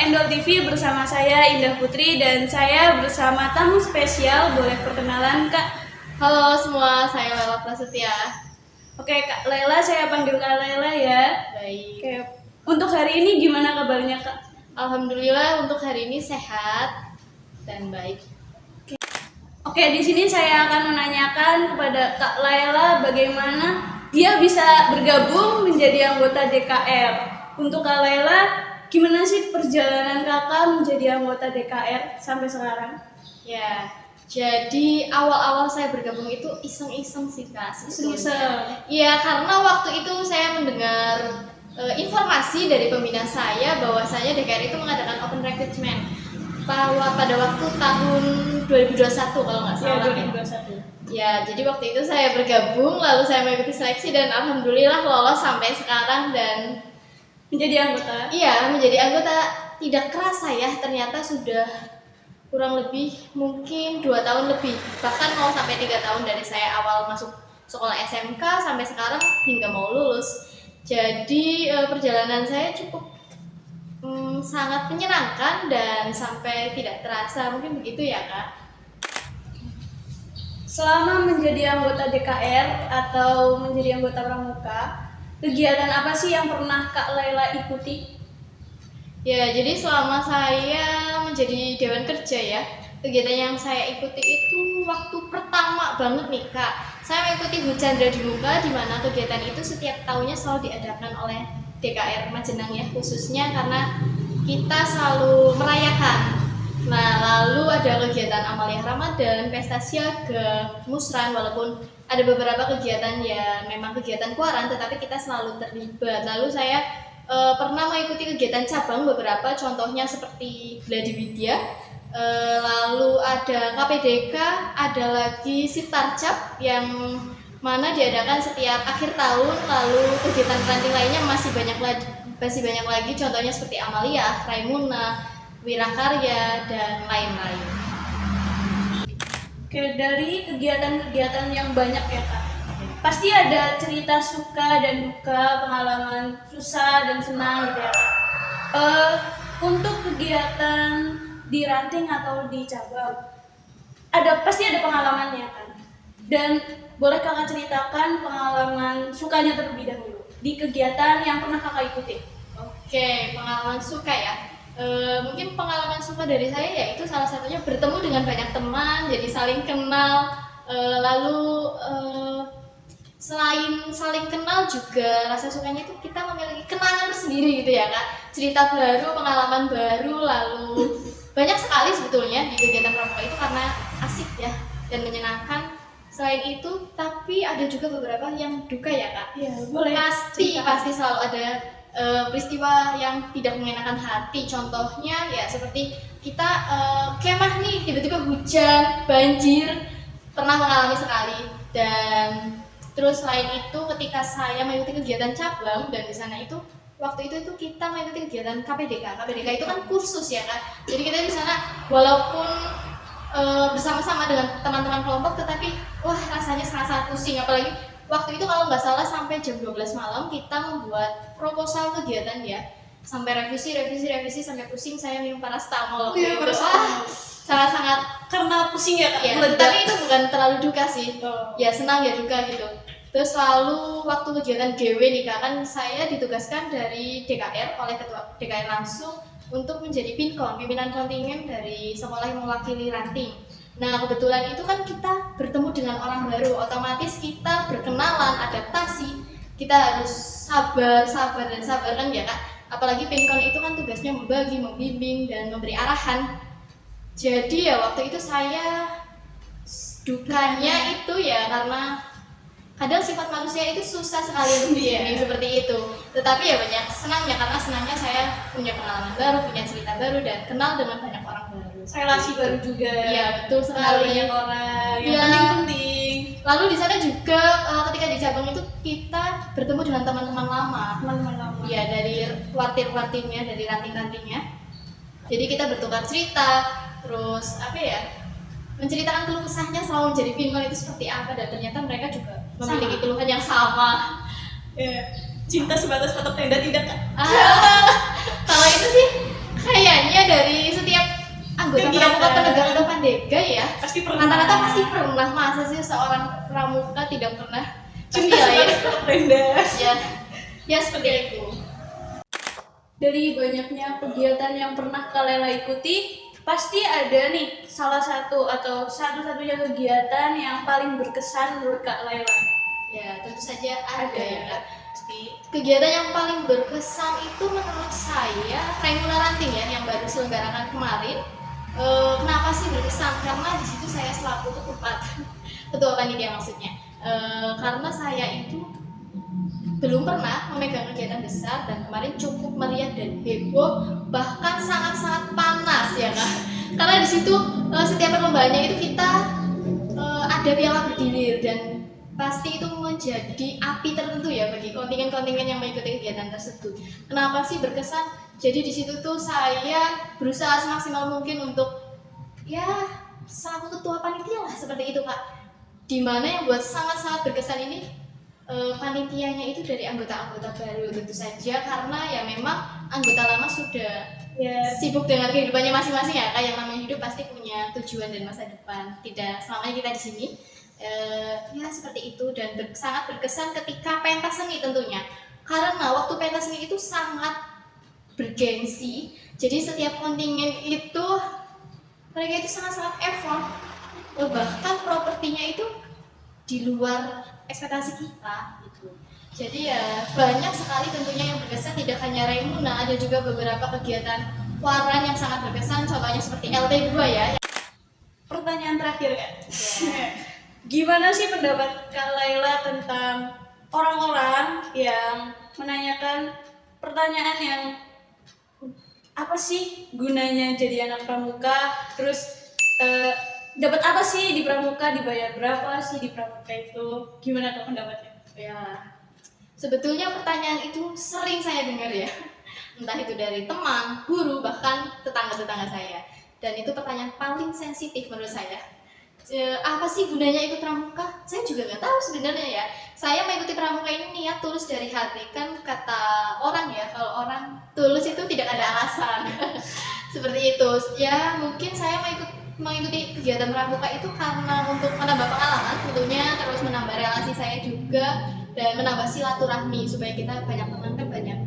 Endol TV bersama saya Indah Putri dan saya bersama tamu spesial. Boleh perkenalan Kak? Halo semua, saya Lela Prasetya. Oke Kak Lela, saya panggil Kak Lela ya. Baik. Oke, untuk hari ini gimana kabarnya Kak? Alhamdulillah untuk hari ini sehat dan baik. Oke, di sini saya akan menanyakan kepada Kak Lela bagaimana dia bisa bergabung menjadi anggota DKR. Untuk Kak Lela, gimana sih perjalanan kakak menjadi anggota DKR sampai sekarang? Ya, jadi awal-awal saya bergabung itu iseng-iseng sih Kak. Iseng-iseng. Iya, karena waktu itu saya mendengar informasi dari pembina saya bahwasanya DKR itu mengadakan open recruitment pada waktu tahun 2021 kalau nggak salah. Ya, 2021. Ya, jadi waktu itu saya bergabung, lalu saya mengikuti seleksi dan alhamdulillah lolos sampai sekarang dan menjadi anggota. Iya, menjadi anggota. Tidak kerasa ya, ternyata sudah kurang lebih mungkin 2 tahun lebih, bahkan mau sampai 3 tahun dari saya awal masuk sekolah SMK sampai sekarang hingga mau lulus. Jadi perjalanan saya cukup sangat menyenangkan dan sampai tidak terasa, mungkin begitu ya Kak. Selama menjadi anggota DKR atau menjadi anggota pramuka, kegiatan apa sih yang pernah Kak Lela ikuti? Ya, jadi selama saya menjadi Dewan Kerja ya, kegiatan yang saya ikuti itu waktu pertama banget nih Kak. Saya mengikuti Hucandra di Muka, di mana kegiatan itu setiap tahunnya selalu diadakan oleh DKR Majenang ya, khususnya karena kita selalu merayakan. Nah, lalu ada kegiatan Amalia Ramadan, Pesta Siaga, Musran, walaupun ada beberapa kegiatan ya memang kegiatan kuaran, tetapi kita selalu terlibat. Lalu saya pernah mengikuti kegiatan cabang beberapa, contohnya seperti Gladi Widya, lalu ada KPDK, ada lagi Sitarcap yang mana diadakan setiap akhir tahun, lalu kegiatan ranting lainnya masih banyak lagi, contohnya seperti Amalia, Raimuna, Wirakarya, dan lain-lain. Oke, dari kegiatan-kegiatan yang banyak ya Kak, pasti ada cerita suka dan duka, pengalaman susah dan senang gitu ya Kak. Untuk kegiatan di ranting atau di cabang, pasti ada pengalamannya kan. Dan boleh kakak ceritakan pengalaman sukanya terlebih dahulu di kegiatan yang pernah kakak ikuti? Oke, pengalaman suka ya. Mungkin pengalaman suka dari saya yaitu salah satunya bertemu dengan banyak teman, jadi saling kenal. Lalu selain saling kenal juga rasa sukanya itu kita memiliki kenangan tersendiri gitu ya Kak. Cerita baru, pengalaman baru, lalu banyak sekali sebetulnya di kegiatan pramuka itu karena asik ya dan menyenangkan. Selain itu, tapi ada juga beberapa yang duka ya Kak. Iya, boleh. Pasti selalu ada peristiwa yang tidak mengenakan hati. Contohnya ya seperti kita kemah nih, tiba-tiba hujan, banjir, pernah mengalami sekali. Dan terus selain itu ketika saya mengikuti kegiatan cabang dan di sana itu waktu itu kita mengikuti kegiatan KPDK. KPDK itu kan kursus ya Kak. Jadi kita di sana walaupun bersama-sama dengan teman-teman kelompok, tetapi wah rasanya sangat pusing, apalagi waktu itu kalau nggak salah sampai jam 12 malam kita membuat proposal kegiatan ya, sampai revisi sampai pusing, saya minum paracetamol. Iya, sangat karena pusing ya Kak. Ya, tapi itu bukan terlalu duka sih. Ya senang ya duka gitu. Terus lalu waktu kegiatan GW nih Kak, kan saya ditugaskan dari DKR oleh ketua DKR langsung untuk menjadi pinkon, pimpinan kontingen dari sekolah yang mewakili ranting. Nah kebetulan itu kan kita bertemu dengan orang baru, otomatis kita berkenalan, adaptasi, kita harus sabar kan ya Kak. Apalagi pinkon itu kan tugasnya membagi, membimbing, dan memberi arahan. Jadi ya waktu itu saya dukanya itu ya karena kadang sifat manusia itu susah sekali untuk dibimbing seperti itu. Tetapi ya banyak senangnya, karena senangnya saya punya pengalaman baru, punya cerita baru, dan kenal dengan banyak orang baru. Relasi baru juga. Iya betul sekali. Banyak orang yang Ya. penting. Lalu di sana juga ketika di cabang itu kita bertemu dengan teman-teman lama. Teman-teman lama. Iya, dari wartir-wartirnya, dari ranting-rantingnya. Jadi kita bertukar cerita, terus apa ya? Menceritakan keluh kesahnya selama menjadi pinkon itu seperti apa, dan ternyata mereka juga memiliki keluhan yang sama. Ya. Cinta sebatas patok tenda tidak Kak? Kalau itu sih kayaknya ABG ya. Pasti pernah. Rata-rata pasti pernah, masa sih seorang pramuka tidak pernah? Cinta Pasti lah ya. sebagai tenda. Ya seperti itu. Dari banyaknya kegiatan yang pernah Kak Lela ikuti, pasti ada nih salah satu atau satu-satunya kegiatan yang paling berkesan menurut Kak Lela. Ya tentu saja ada ya Kak. Pasti. Kegiatan yang paling berkesan itu menurut saya Raimuna Ranting ya, yang baru diselenggarakan kemarin. Kenapa sih berkesan? Karena di situ saya selaku ketua panitia maksudnya. Karena saya itu belum pernah memegang kegiatan besar dan kemarin cukup meriah dan heboh, bahkan sangat-sangat panas ya Kak. Karena di situ setiap perlombaannya itu kita ada piala bergilir dan pasti itu menjadi api tertentu ya bagi kontingen-kontingen yang mengikuti kegiatan tersebut. Kenapa sih berkesan? Jadi di situ tuh saya berusaha semaksimal mungkin untuk ya selaku ketua panitia lah seperti itu Kak. Dimana yang buat sangat-sangat berkesan ini panitianya itu dari anggota-anggota baru tentu saja, karena ya memang anggota lama sudah sibuk dengan kehidupannya masing-masing ya Kak. Yang namanya hidup pasti punya tujuan dan masa depan, tidak selamanya kita di sini. Ya seperti itu, dan sangat berkesan ketika pentas seni tentunya, karena waktu pentas seni itu sangat bergengsi. Jadi setiap kontingen itu mereka itu sangat-sangat effort, bahkan propertinya itu di luar ekspektasi kita gitu. Jadi ya banyak sekali tentunya yang berkesan, tidak hanya Raimuna, ada juga beberapa kegiatan waran yang sangat berkesan, contohnya seperti LT2 ya. Pertanyaan terakhir Kak. Gimana sih pendapat Kak Lela tentang orang-orang yang menanyakan pertanyaan yang apa sih gunanya jadi anak pramuka, terus dapat apa sih di pramuka, dibayar berapa sih di pramuka itu? Gimana tuh pendapatnya? Ya, sebetulnya pertanyaan itu sering saya dengar ya, entah itu dari teman, guru, bahkan tetangga-tetangga saya. Dan itu pertanyaan paling sensitif menurut saya. Apa sih gunanya ikut pramuka? Saya juga nggak tahu sebenarnya ya. Saya mengikuti pramuka ini niat tulus dari hati, kan kata orang ya, kalau orang tulus itu tidak ada alasan. Seperti itu. Ya mungkin saya mengikuti kegiatan pramuka itu karena untuk menambah pengalaman tentunya, terus menambah relasi saya juga, dan menambah silaturahmi supaya kita banyak teman, kan banyak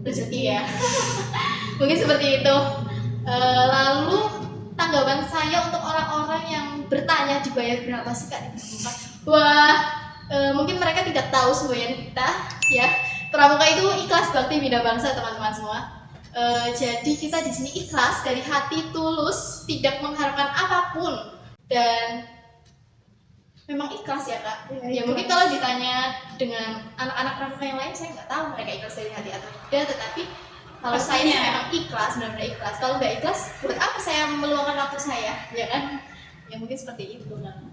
rezeki ya. Mungkin seperti itu. Lalu tanggapan saya untuk orang-orang yang bertanya dibayar berapa sih Kak di pramuka? Wah, mungkin mereka tidak tahu semboyan kita ya. Pramuka itu ikhlas bakti bina bangsa teman-teman semua. Jadi kita di sini ikhlas dari hati, tulus, tidak mengharapkan apapun, dan memang ikhlas ya Kak. Ya mungkin kalau ditanya dengan anak-anak pramuka yang lain, saya nggak tahu mereka ikhlas dari hati atau tidak, tetapi kalau saya sih memang ikhlas, benar-benar ikhlas. Kalau nggak ikhlas, buat apa saya meluangkan waktu saya, ya kan? Ya mungkin seperti itu kan.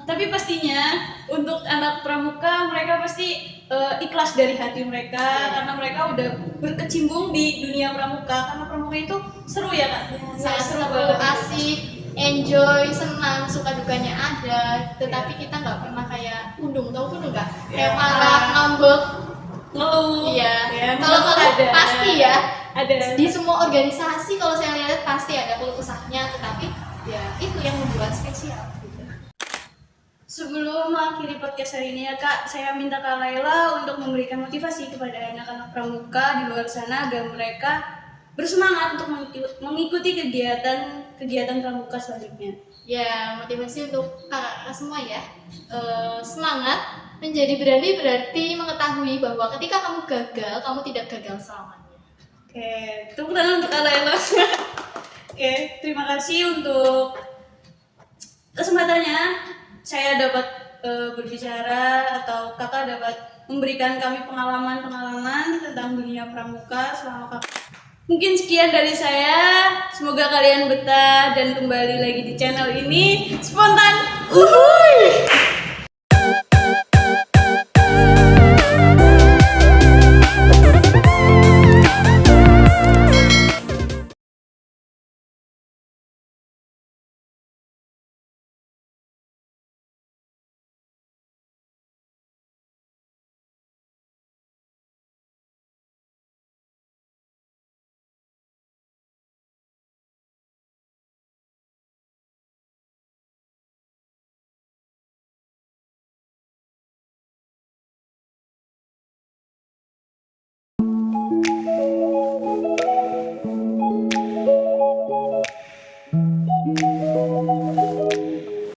Tapi pastinya untuk anak pramuka mereka pasti ikhlas dari hati mereka, karena mereka udah berkecimpung di dunia pramuka. Karena pramuka itu seru ya Kak? Sangat seru, asik, enjoy, senang, suka dukanya ada. Tetapi kita nggak pernah kayak undung, tahu undung nggak? Kayak marah, ngambek, ngeluh. Iya. Kalau ada. pasti ya. Ada. Di semua organisasi kalau saya lihat pasti ada keluh kesahnya, tetapi ya itu yang membuat spesial. Sebelum mengakhiri podcast hari ini ya Kak, saya minta Kak Lela untuk memberikan motivasi kepada anak-anak pramuka di luar sana agar mereka bersemangat untuk mengikuti kegiatan pramuka selanjutnya. Ya, motivasi untuk kakak semua ya. Semangat, menjadi berani berarti mengetahui bahwa ketika kamu gagal, kamu tidak gagal selamanya. Oke, tepuk tangan untuk Kak Lela. Oke, terima kasih untuk kesempatannya. Saya dapat berbicara atau kakak dapat memberikan kami pengalaman tentang dunia pramuka selama kakak. Mungkin sekian dari saya. Semoga kalian betah dan kembali lagi di channel ini spontan. Uhuy!